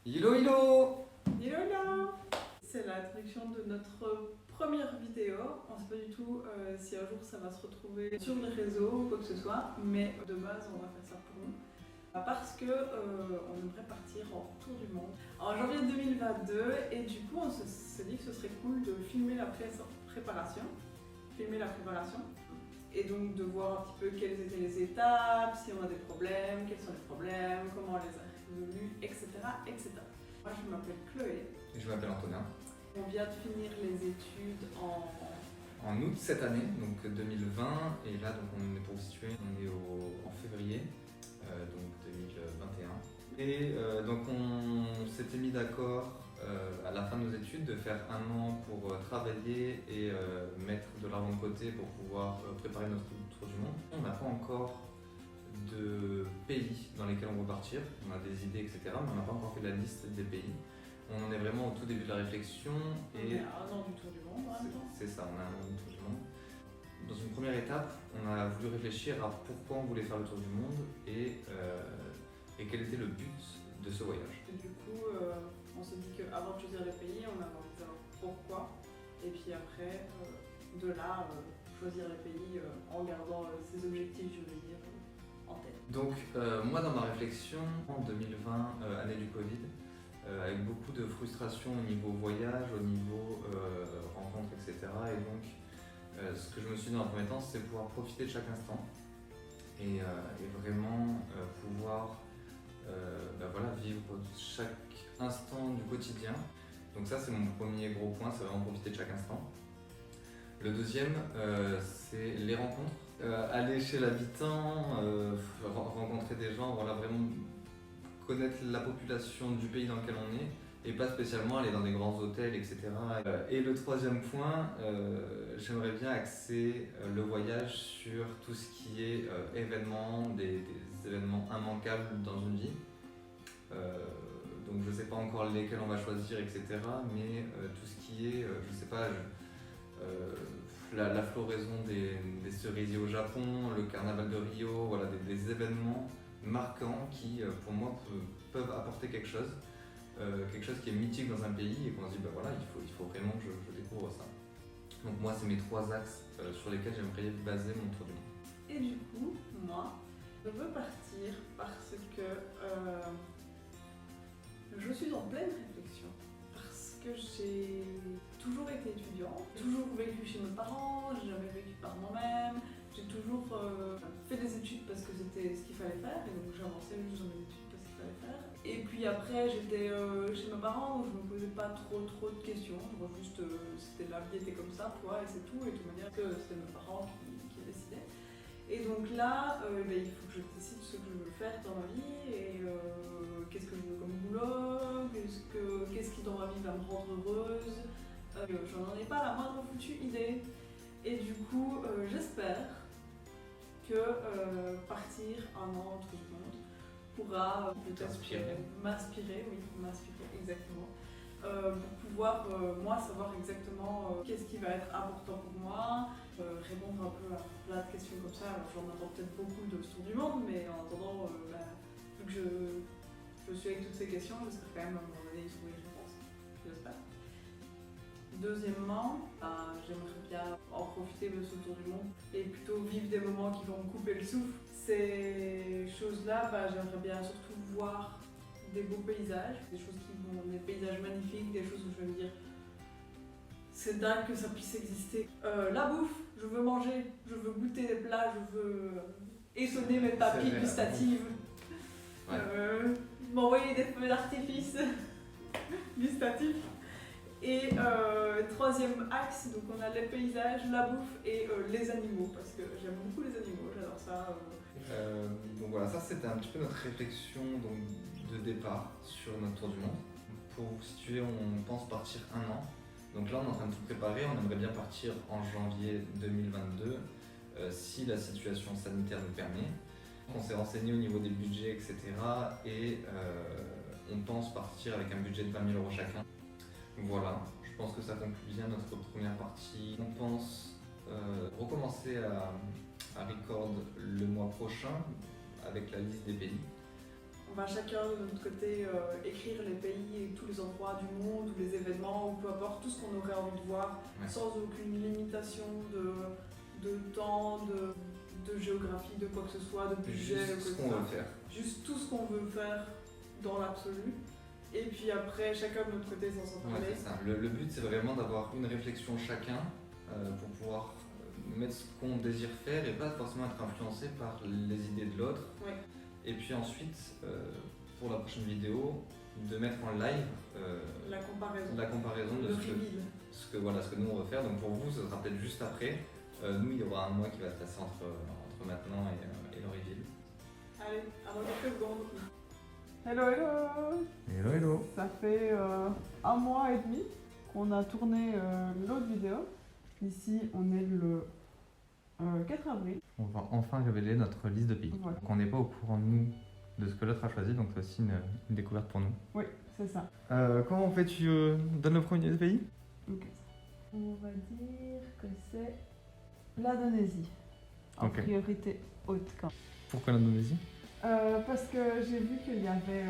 Hello hello. Hello là. C'est la traduction de notre première vidéo. On ne sait pas du tout si un jour ça va se retrouver sur les réseaux ou quoi que ce soit, mais de base on va faire ça pour nous. Parce que on aimerait partir en tour du monde en janvier 2022 et du coup on s'est dit que ce serait cool de filmer la préparation. Et donc de voir un petit peu quelles étaient les étapes, si on a des problèmes, quels sont les problèmes, comment on les a résolus, etc. etc. Moi je m'appelle Chloé. Et je m'appelle Antonin. On vient de finir les études En août cette année, donc 2020, et là donc on est pour vous situer, on est en février, donc 2021. Et donc on s'était mis d'accord à la fin de nos études de faire un an pour travailler et mettre de l'argent de côté pour pouvoir préparer notre tour du monde. On n'a pas encore de pays dans lesquels on veut partir, on a des idées etc, mais on n'a pas encore fait la liste des pays. On en est vraiment au tout début de la réflexion. Et un an du tour du monde en même temps. C'est ça, on a un an du tour du monde. Dans une première étape, on a voulu réfléchir à pourquoi on voulait faire le tour du monde et quel était le but de ce voyage. Et du coup, on s'est dit qu'avant de choisir les pays, on avait envie de savoir pourquoi. Et puis après, de là, choisir les pays en gardant ses objectifs, je veux dire, en tête. Donc moi dans ma réflexion, en 2020, année du Covid, avec beaucoup de frustration au niveau voyage, au niveau rencontre, etc. Et donc ce que je me suis dit dans un premier temps, c'est pouvoir profiter de chaque instant et vraiment pouvoir voilà, vivre chaque instant du quotidien. Donc ça c'est mon premier gros point, c'est vraiment profiter de chaque instant. Le deuxième, c'est les rencontres. Aller chez l'habitant, rencontrer des gens, voilà, vraiment connaître la population du pays dans lequel on est et pas spécialement aller dans des grands hôtels, etc. Et le troisième point, j'aimerais bien axer le voyage sur tout ce qui est événements, des événements immanquables dans une vie. Donc je ne sais pas encore lesquels on va choisir, etc. Mais tout ce qui est, je sais pas, la floraison des cerisiers au Japon, le carnaval de Rio, voilà, des événements marquants qui, pour moi, peuvent apporter quelque chose qui est mythique dans un pays et qu'on se dit, bah voilà, il faut vraiment que je découvre ça. Donc moi, c'est mes trois axes sur lesquels j'aimerais baser mon tour du monde. Et du coup, moi, je veux partir parce que je suis en pleine réflexion. Parce que j'ai toujours été étudiante, toujours vécu chez mes parents, j'ai jamais vécu par moi-même, j'ai toujours fait des études parce que c'était ce qu'il fallait faire et donc j'avançais juste dans mes études parce qu'il fallait faire. Et puis après j'étais chez mes parents où je me posais pas trop de questions, genre juste c'était la vie était comme ça quoi et c'est tout et de toute manière que c'était mes parents qui décidaient. Et donc là, il faut que je décide ce que je veux faire dans ma vie et qu'est-ce que je veux comme boulot, qu'est-ce qui dans ma vie va me rendre heureuse. J'en ai pas la moindre foutue idée. Et du coup, j'espère que partir un an autour du monde pourra peut-être m'inspirer, exactement. Pour pouvoir, moi, savoir exactement qu'est-ce qui va être important pour moi, répondre un peu à plein de questions comme ça. Alors, j'en attends peut-être beaucoup de ce tour du monde, mais en attendant, vu que je suis avec toutes ces questions, j'espère quand même à un moment donné y trouver une réponse. J'espère. Deuxièmement, j'aimerais bien en profiter de ce tour du monde et plutôt vivre des moments qui vont me couper le souffle. Ces choses-là, j'aimerais bien surtout voir des beaux paysages, des paysages magnifiques, des choses où je vais me dire c'est dingue que ça puisse exister. La bouffe, je veux manger, je veux goûter des plats, je veux essonner mes papilles gustatives, Ouais. m'envoyer des feux d'artifice gustatifs. Et troisième axe, donc on a les paysages, la bouffe et les animaux, parce que j'aime beaucoup les animaux, j'adore ça. Donc voilà, ça c'était un petit peu notre réflexion donc, de départ sur notre tour du monde. Pour vous situer, on pense partir un an. Donc là on est en train de tout préparer, on aimerait bien partir en janvier 2022 si la situation sanitaire nous permet. On s'est renseigné au niveau des budgets, etc. Et on pense partir avec un budget de 20 000 € chacun. Voilà, je pense que ça conclut bien notre première partie. On pense recommencer à record le mois prochain avec la liste des pays. On va chacun de notre côté écrire les pays et tous les endroits du monde, ou les événements, ou peu importe, tout ce qu'on aurait envie de voir, sans aucune limitation de temps, de géographie, de quoi que ce soit, de budget, Juste ce qu'on veut faire. Juste tout ce qu'on veut faire dans l'absolu. Et puis après, chacun de notre côté sans s'en parler. C'est ça. Le but, c'est vraiment d'avoir une réflexion chacun pour pouvoir mettre ce qu'on désire faire et pas forcément être influencé par les idées de l'autre. Ouais. Et puis ensuite, pour la prochaine vidéo, de mettre en live la comparaison de le ce que nous on veut faire. Donc pour vous, ce sera peut-être juste après. Nous, il y aura un mois qui va se passer entre maintenant et le reveal. Allez, avant quelques secondes. Hello, hello! Hello, hello! Ça fait 1 mois et demi qu'on a tourné l'autre vidéo. Ici, on est le 4 avril. On va enfin révéler notre liste de pays. Voilà. Donc on n'est pas au courant, nous, de ce que l'autre a choisi, donc c'est aussi une découverte pour nous. Oui, c'est ça. Comment on fait? Tu donnes le premier pays? Ok. On va dire que c'est l'Indonésie. En Ok. priorité haute quand même. Pourquoi l'Indonésie? Parce que j'ai vu qu'il y avait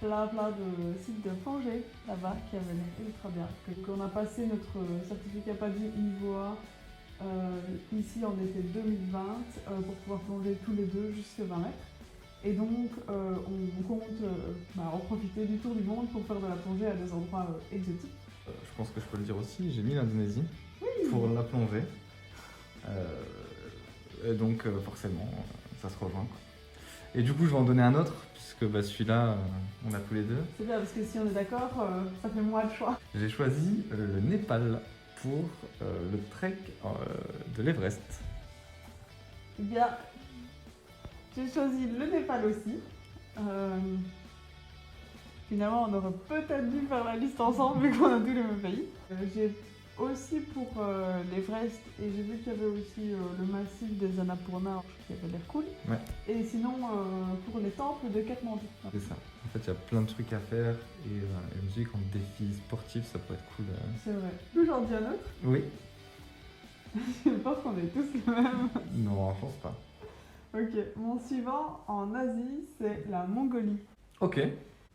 plein de sites de plongée là-bas qui avaient l'air ultra bien. Qu'on a passé notre certificat PADI niveau 1 ici en été 2020 pour pouvoir plonger tous les deux jusqu'à 20 mètres. Et donc on compte en profiter du tour du monde pour faire de la plongée à des endroits exotiques. Je pense que je peux le dire aussi, j'ai mis l'Indonésie pour la plongée. Et donc forcément, ça se rejoint, quoi. Et du coup, je vais en donner un autre, puisque celui-là, on a tous les deux. C'est bien parce que si on est d'accord, ça fait moins de choix. J'ai choisi le Népal pour le trek de l'Everest. Eh bien, j'ai choisi le Népal aussi. Finalement, on aurait peut-être dû faire la liste ensemble vu qu'on a tous les mêmes pays. J'ai aussi pour l'Everest, et j'ai vu qu'il y avait aussi le massif des Annapurna qui avait l'air cool. Ouais. Et sinon, pour les temples de Katmandou. C'est ça. En fait, il y a plein de trucs à faire et je me suis dit qu'en défi sportif, ça pourrait être cool. C'est vrai. Plus j'en dis un autre. Oui. Je pense qu'on est tous les mêmes. Non, je pense pas. Ok, mon suivant en Asie, c'est la Mongolie. Ok.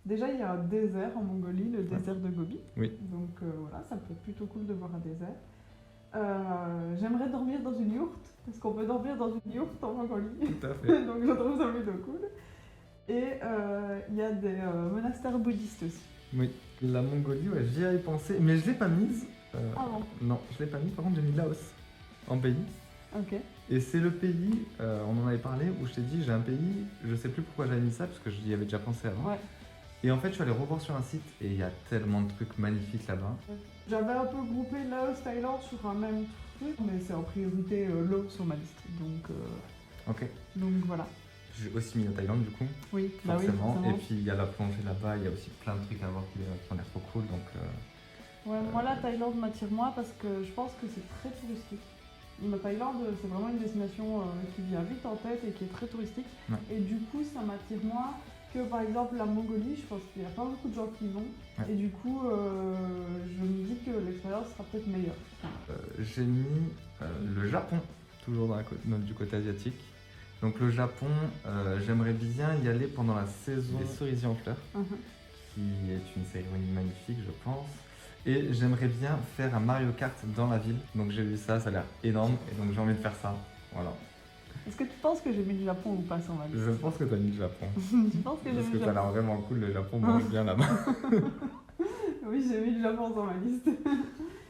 Déjà, il y a un désert en Mongolie, le désert de Gobi. Oui. Donc voilà, ça peut être plutôt cool de voir un désert. J'aimerais dormir dans une yourte, parce qu'on peut dormir dans une yourte en Mongolie. Tout à fait. Donc je trouve ça plutôt cool. Et il y a des monastères bouddhistes aussi. Oui. La Mongolie, ouais, j'y avais pensé, mais je l'ai pas mise. Ah bon? Non, je l'ai pas mis. Par contre, j'ai mis Laos en pays. Ok. Et c'est le pays, on en avait parlé, où je t'ai dit, j'ai un pays, je sais plus pourquoi j'avais mis ça, parce que j'y avais déjà pensé avant. Ouais. Et en fait, je suis allé revoir sur un site et il y a tellement de trucs magnifiques là-bas. J'avais un peu groupé Laos, Thaïlande sur un même truc, mais c'est en priorité l'eau sur ma liste. Ok. Donc voilà. J'ai aussi mis la Thaïlande du coup, Oui, forcément. forcément. Et puis il y a la plongée là-bas, il y a aussi plein de trucs à voir qui ont l'air trop cool. Donc, Ouais, moi la Thaïlande m'attire moins parce que je pense que c'est très touristique. La Thaïlande, c'est vraiment une destination qui vient vite en tête et qui est très touristique. Ouais. Et du coup, ça m'attire moins que par exemple la Mongolie. Je pense qu'il n'y a pas beaucoup de gens qui y vont. Ouais. Et du coup, je me dis que l'expérience sera peut-être meilleure. j'ai mis le Japon, toujours du côté asiatique. Donc le Japon, j'aimerais bien y aller pendant la saison des cerisiers en fleurs, qui est une cérémonie magnifique, je pense. Et j'aimerais bien faire un Mario Kart dans la ville. Donc j'ai vu ça, ça a l'air énorme, et donc j'ai envie de faire ça. Voilà. Est-ce que tu penses que j'ai mis le Japon ou pas sur ma liste? Je pense que t'as mis le Japon. Tu penses que j'ai Parce mis que le ça a Japon? l'air vraiment cool, le Japon mange bien là-bas. Oui, j'ai mis le Japon sur ma liste.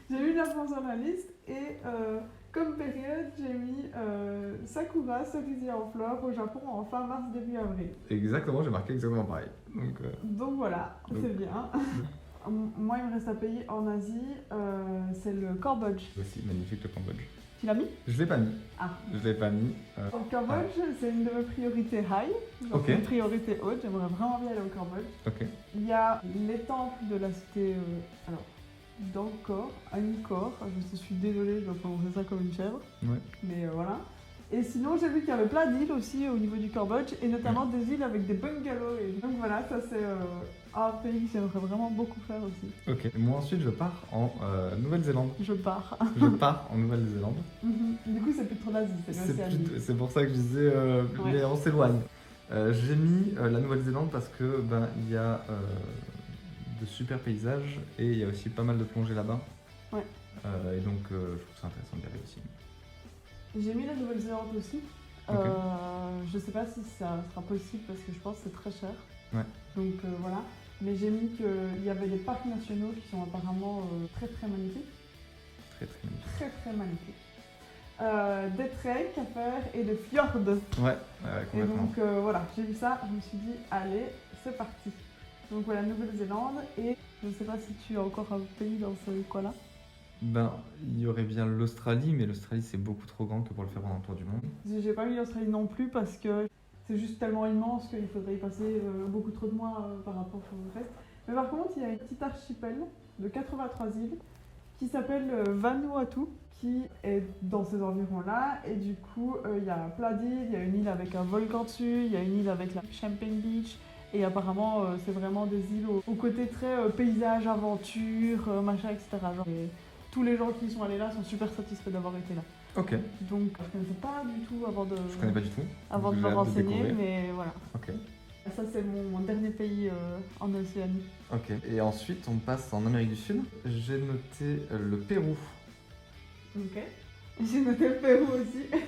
J'ai mis le Japon sur ma liste et comme période, j'ai mis Sakura, cerisier en fleurs au Japon en fin mars, début avril. Exactement, j'ai marqué exactement pareil. Donc voilà, c'est bien. Moi, il me reste un pays en Asie, c'est le Cambodge. Aussi magnifique le Cambodge. Tu l'as mis? Je l'ai pas mis. Ah. Je l'ai pas mis. Le Cambodge, c'est une de mes priorités high, donc Ok. une priorité haute. J'aimerais vraiment bien aller au Cambodge. Ok. Il y a les temples de la cité d'Angkor, Angkor. Je suis désolée, je dois prononcer ça comme une chèvre. Ouais. Mais voilà. Et sinon, j'ai vu qu'il y avait plein d'îles aussi au niveau du Cambodge, et notamment des îles avec des bungalows. Et donc voilà, ça c'est un pays que j'aimerais vraiment beaucoup faire aussi. Ok. Moi ensuite je pars en Nouvelle-Zélande. Je pars. Je pars en Nouvelle-Zélande. Du coup, c'est plus trop l'Asie, c'est l'Océanie. C'est pour ça que je disais, mais on s'éloigne. J'ai mis la Nouvelle-Zélande parce que il y a de super paysages et il y a aussi pas mal de plongées là-bas. Ouais. Et donc je trouve ça intéressant d'y aller aussi. J'ai mis la Nouvelle-Zélande aussi. Ok. Je sais pas si ça sera possible parce que je pense que c'est très cher. Ouais. Donc voilà. Mais j'ai mis qu'il y avait des parcs nationaux qui sont apparemment très très magnifiques. Très très magnifique. Très très magnifiques. Des treks à faire et des fjords. Ouais, Et complètement. donc voilà, j'ai vu ça, je me suis dit allez, c'est parti. Donc voilà, Nouvelle-Zélande et je ne sais pas si tu as encore un pays dans ce coin-là. Il y aurait bien l'Australie, mais l'Australie c'est beaucoup trop grand que pour le faire pendant le tour du monde. J'ai pas mis l'Australie non plus parce que c'est juste tellement immense qu'il faudrait y passer beaucoup trop de mois par rapport au reste. Mais par contre, il y a une petite archipel de 83 îles qui s'appelle Vanuatu, qui est dans ces environs-là. Et du coup, il y a plein d'îles, il y a une île avec un volcan dessus, il y a une île avec la Champagne Beach. Et apparemment, c'est vraiment des îles au côté très paysage, aventure, machin, etc. Et tous les gens qui sont allés là sont super satisfaits d'avoir été là. Ok, Donc, je connaissais pas du tout avant de, je connais pas du tout. avant de J'ai me hâte de renseigner, découvrir. mais voilà. Ok. Ça, c'est mon dernier pays en Océanie. Ok. Et ensuite, on passe en Amérique du Sud. J'ai noté le Pérou. Ok. J'ai noté le Pérou aussi.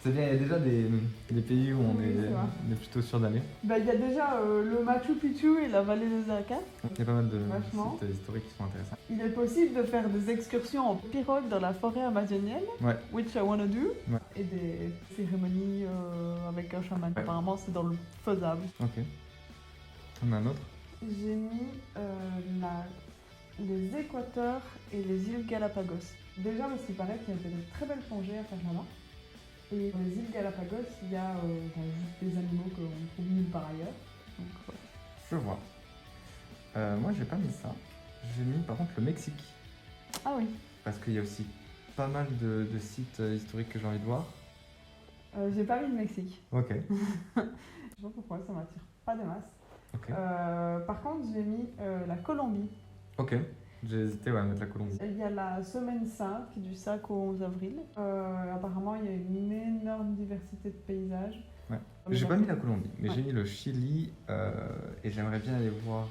C'est bien, il y a déjà des pays où on Oui, c'est vrai. est plutôt sûr d'aller. Il y a déjà le Machu Picchu et la vallée des Incas. Il y a pas mal de Vachement. sites historiques qui sont intéressants. Il est possible de faire des excursions en pirogue dans la forêt amazonienne, Ouais. which I wanna do, Ouais. et des cérémonies avec un chaman. Ouais. Apparemment, c'est dans le faisable. Ok. On a un autre. J'ai mis les Équateurs et les îles Galapagos. Déjà, parce qu'il paraît qu'il y avait de très belles plongées à faire là-bas. Et dans les îles Galapagos, il y a juste des animaux qu'on trouve nulle part ailleurs. Donc, voilà. Je vois. Moi, j'ai pas mis ça. J'ai mis par contre le Mexique. Ah oui, Parce qu'il y a aussi pas mal de sites historiques que j'ai envie de voir. j'ai pas mis le Mexique. Ok. Je sais pas pourquoi, ça m'attire pas des masses. Ok. Par contre, j'ai mis la Colombie. Ok. J'ai hésité à mettre la Colombie. Il y a la Semaine Sainte qui est du 5 au 11 avril. Apparemment, il y a une énorme diversité de paysages. Ouais. J'ai pas mis la Colombie, mais Ouais. j'ai mis le Chili et j'aimerais bien aller voir.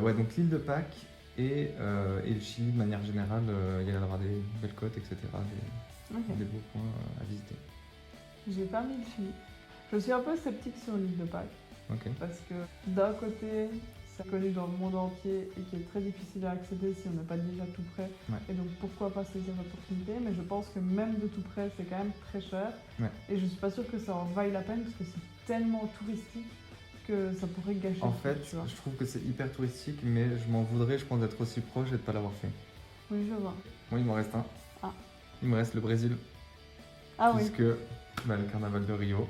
Ouais, donc l'île de Pâques et le Chili de manière générale. Il y a l'air d'avoir des belles côtes, etc. Ok. Des beaux points à visiter. J'ai pas mis le Chili. Je suis un peu sceptique sur l'île de Pâques. Ok. Parce que d'un côté, c'est connu dans le monde entier et qui est très difficile à accéder si on n'est pas déjà tout près. Ouais. Et donc pourquoi pas saisir l'opportunité. Mais je pense que même de tout près, c'est quand même très cher. Ouais. Et je suis pas sûre que ça en vaille la peine parce que c'est tellement touristique que ça pourrait gâcher En le truc, fait, tu vois. je trouve que c'est hyper touristique, mais je m'en voudrais, je pense, d'être aussi proche et de pas l'avoir fait. Oui, je vois. Moi, il m'en reste un. Ah. Il me reste le Brésil, Ah oui. puisque le carnaval de Rio,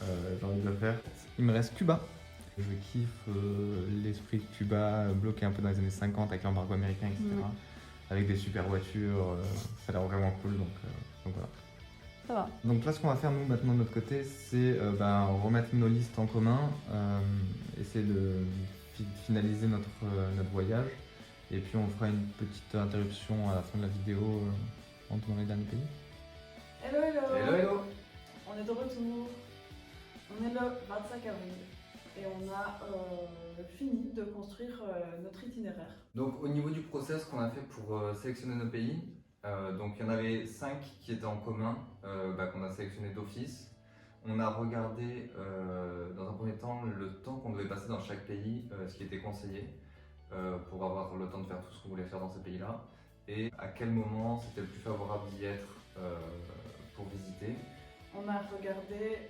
j'ai envie de le faire. Il me reste Cuba. Je kiffe l'esprit de Cuba, bloqué un peu dans les années 50 avec l'embargo américain, etc. Ouais. Avec des super voitures, ça a l'air vraiment cool, donc voilà. Ça va. Donc là, ce qu'on va faire, nous, maintenant, de notre côté, c'est remettre nos listes en commun, essayer de finaliser notre voyage, et puis on fera une petite interruption à la fin de la vidéo en tournant les derniers pays. Hello, hello. Hello, hello. On est de retour. On est le 25 avril. Et on a fini de construire notre itinéraire. Donc au niveau du process qu'on a fait pour sélectionner nos pays, donc il y en avait 5 qui étaient en commun, qu'on a sélectionné d'office. On a regardé dans un premier temps le temps qu'on devait passer dans chaque pays, ce qui était conseillé, pour avoir le temps de faire tout ce qu'on voulait faire dans ces pays-là, et à quel moment c'était le plus favorable d'y être pour visiter. On a regardé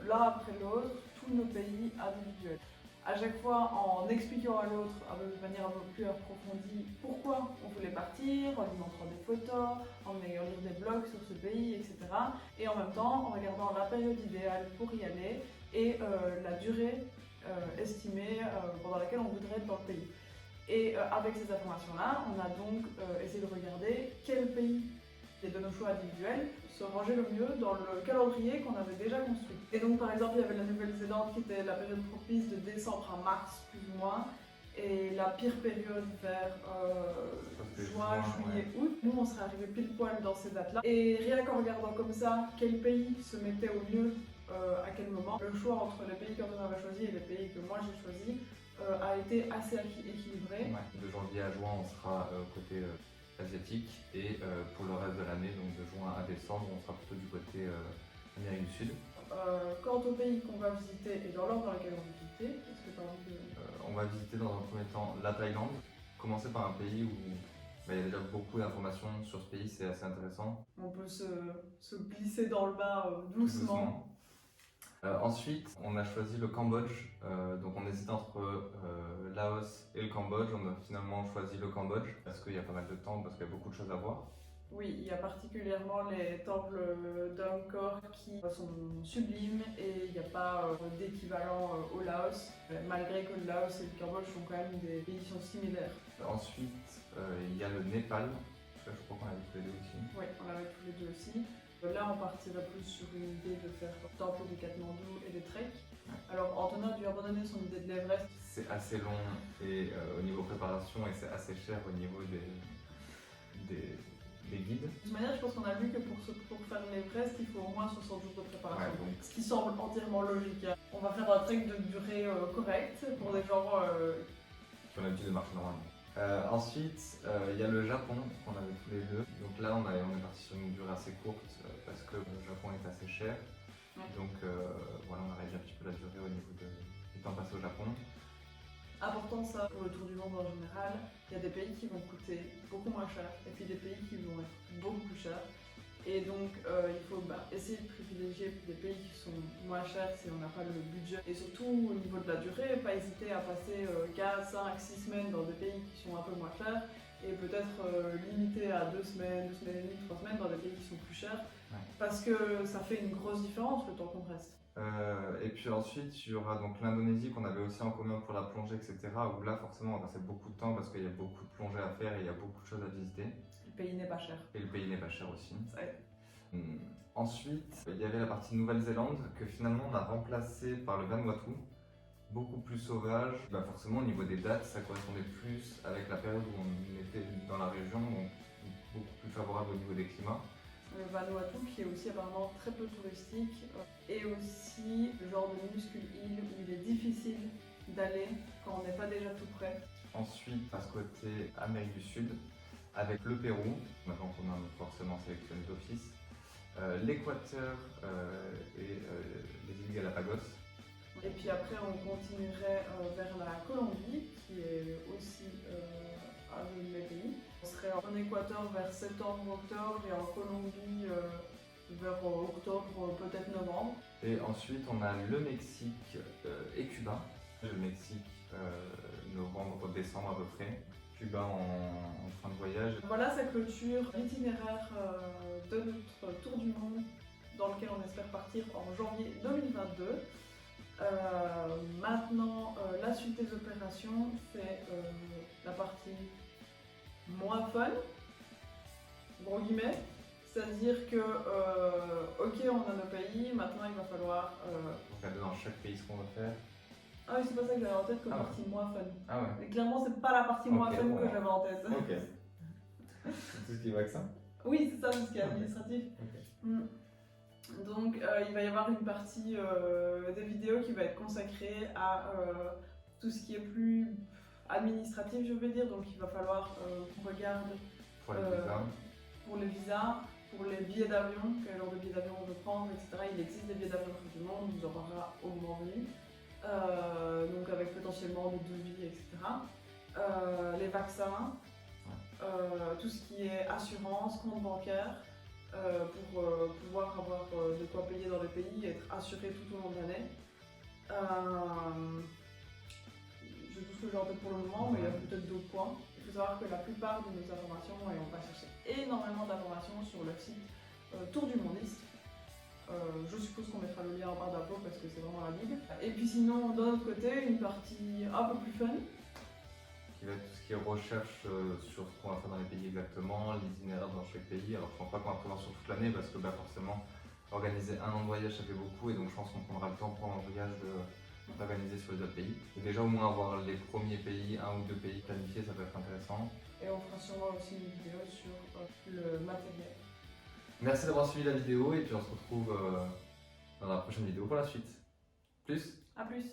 l'un après l'autre tous nos pays individuels. À chaque fois en expliquant à l'autre de manière un peu plus approfondie pourquoi on voulait partir, en lui montrant des photos, en ayant lire des blogs sur ce pays, etc. Et en même temps en regardant la période idéale pour y aller et la durée estimée pendant laquelle on voudrait être dans le pays. Et avec ces informations-là, on a donc essayé de regarder quel pays de nos choix individuels se rangeait le mieux dans le calendrier qu'on avait déjà construit. Et donc par exemple il y avait la Nouvelle-Zélande qui était la période propice de décembre à mars plus ou moins, et la pire période vers juin, juillet, août. Nous on serait arrivé pile poil dans ces dates-là. Et rien qu'en regardant comme ça quel pays se mettait au mieux à quel moment. Le choix entre les pays qu'Antonin avait choisi et les pays que moi j'ai choisi a été assez équilibré. Ouais. De janvier à juin, on sera côté asiatique et pour le reste de l'année, donc de juin à décembre, on sera plutôt du côté Amérique du Sud. Quant aux pays qu'on va visiter et dans l'ordre dans lequel on va visiter, est-ce que tu as envie de... On va visiter dans un premier temps la Thaïlande. Commencer par un pays où il y a déjà beaucoup d'informations sur ce pays, c'est assez intéressant. On peut se glisser dans le bain doucement. Ensuite, on a choisi le Cambodge. Donc on hésite entre Laos et le Cambodge. On a finalement choisi le Cambodge parce qu'il y a pas mal de temples, parce qu'il y a beaucoup de choses à voir. Oui, il y a particulièrement les temples d'Angkor qui sont sublimes et il n'y a pas d'équivalent au Laos, malgré que le Laos et le Cambodge sont quand même des pays qui sont similaires. Ensuite, il y a le Népal. Je crois qu'on l'avait tous les deux aussi. Oui, on l'avait tous les deux aussi. Là, on partirait plus sur une idée de faire temple du Katmandou et des treks. Ouais. Alors, Antonin a dû abandonner son idée de l'Everest. C'est assez long et au niveau préparation et c'est assez cher au niveau des guides. De toute manière, je pense qu'on a vu que pour faire l'Everest, il faut au moins 60 jours de préparation. Ouais, donc... Ce qui semble entièrement logique. On va faire un trek de durée correcte pour des gens qui ont l'habitude de marcher normalement. Ensuite, il y a le Japon qu'on avait tous les deux. Donc là, on est parti sur une durée assez courte parce que le Japon est assez cher. Ouais. Donc voilà, on a réduit un petit peu la durée au niveau du temps passé au Japon. Important ça pour le tour du monde en général. Il y a des pays qui vont coûter beaucoup moins cher et puis des pays qui vont être beaucoup plus chers. Et donc il faut essayer de privilégier des pays qui sont moins chers si on n'a pas le budget. Et surtout au niveau de la durée, pas hésiter à passer 4, 5, 6 semaines dans des pays qui sont un peu moins chers et peut-être limiter à 2 semaines, 2 semaines et demie, 3 semaines dans des pays qui sont plus chers. Ouais. Parce que ça fait une grosse différence le temps qu'on reste. Et puis ensuite, il y aura donc l'Indonésie qu'on avait aussi en commun pour la plongée, etc. Où là, forcément, on va passer beaucoup de temps parce qu'il y a beaucoup de plongées à faire et il y a beaucoup de choses à visiter. Le pays n'est pas cher. Et le pays n'est pas cher aussi. Ouais. Ensuite, il y avait la partie Nouvelle-Zélande que finalement on a remplacé par le Vanuatu, beaucoup plus sauvage. Forcément, au niveau des dates, ça correspondait plus avec la période où on était dans la région, donc beaucoup plus favorable au niveau des climats. Le Vanuatu qui est aussi apparemment très peu touristique et aussi le genre de minuscule île où il est difficile d'aller quand on n'est pas déjà tout près. Ensuite, à ce côté Amérique du Sud, avec le Pérou, maintenant qu'on a forcément sélectionné d'office, l'Équateur et les îles Galapagos. Et puis après, on continuerait vers la Colombie, qui est aussi un de mes pays. On serait en Équateur vers septembre-octobre et en Colombie vers octobre, peut-être novembre. Et ensuite, on a le Mexique et Cuba. Le Mexique, novembre-décembre à peu près. Cuba en fin de voyage. Voilà, ça clôture l'itinéraire de notre tour du monde dans lequel on espère partir en janvier 2022. Maintenant, la suite des opérations, c'est la partie moins fun, gros guillemets. C'est-à-dire que, ok, on a nos pays, maintenant il va falloir... regarder dans chaque pays ce qu'on va faire. Ah oui, c'est pas ça que j'avais en tête comme partie moins fun. Ah ouais. Mais clairement, c'est pas la partie moins fun que j'avais en tête. Ok. C'est tout ce qui est vaccin? Oui, c'est ça, tout ce qui est administratif. Okay. Donc, il va y avoir une partie des vidéos qui va être consacrée à tout ce qui est plus administratif, je vais dire. Donc, il va falloir qu'on regarde pour les visas, pour les billets d'avion, quel genre de billets d'avion on veut prendre, etc. Il existe des billets d'avion pour tout le monde, on vous en parlera au moment venu. Donc avec potentiellement des devis, etc. Les vaccins, tout ce qui est assurance, compte bancaire, pour pouvoir avoir de quoi payer dans le pays et être assuré tout au long de l'année. J'ai tout ce que j'ai en tête pour le moment, mais il y a peut-être d'autres points. Il faut savoir que la plupart de nos informations, et on va chercher énormément d'informations sur le site Tour du Mondiste. Je suppose qu'on mettra le lien en barre d'infos parce que c'est vraiment la Bible. Et puis sinon, d'un autre côté, une partie un peu plus fun. Qui va être tout ce qui est recherche sur ce qu'on va faire dans les pays exactement, l'itinéraire dans chaque pays. Alors je pense pas qu'on va prévoir sur toute l'année parce que forcément, organiser un an de voyage ça fait beaucoup et donc je pense qu'on prendra le temps pendant le voyage d'organiser sur les autres pays. Et déjà au moins avoir les premiers pays, un ou deux pays planifiés, ça peut être intéressant. Et on fera sûrement aussi une vidéo sur le matériel. Merci d'avoir suivi la vidéo et puis on se retrouve dans la prochaine vidéo pour la suite. Plus. À plus.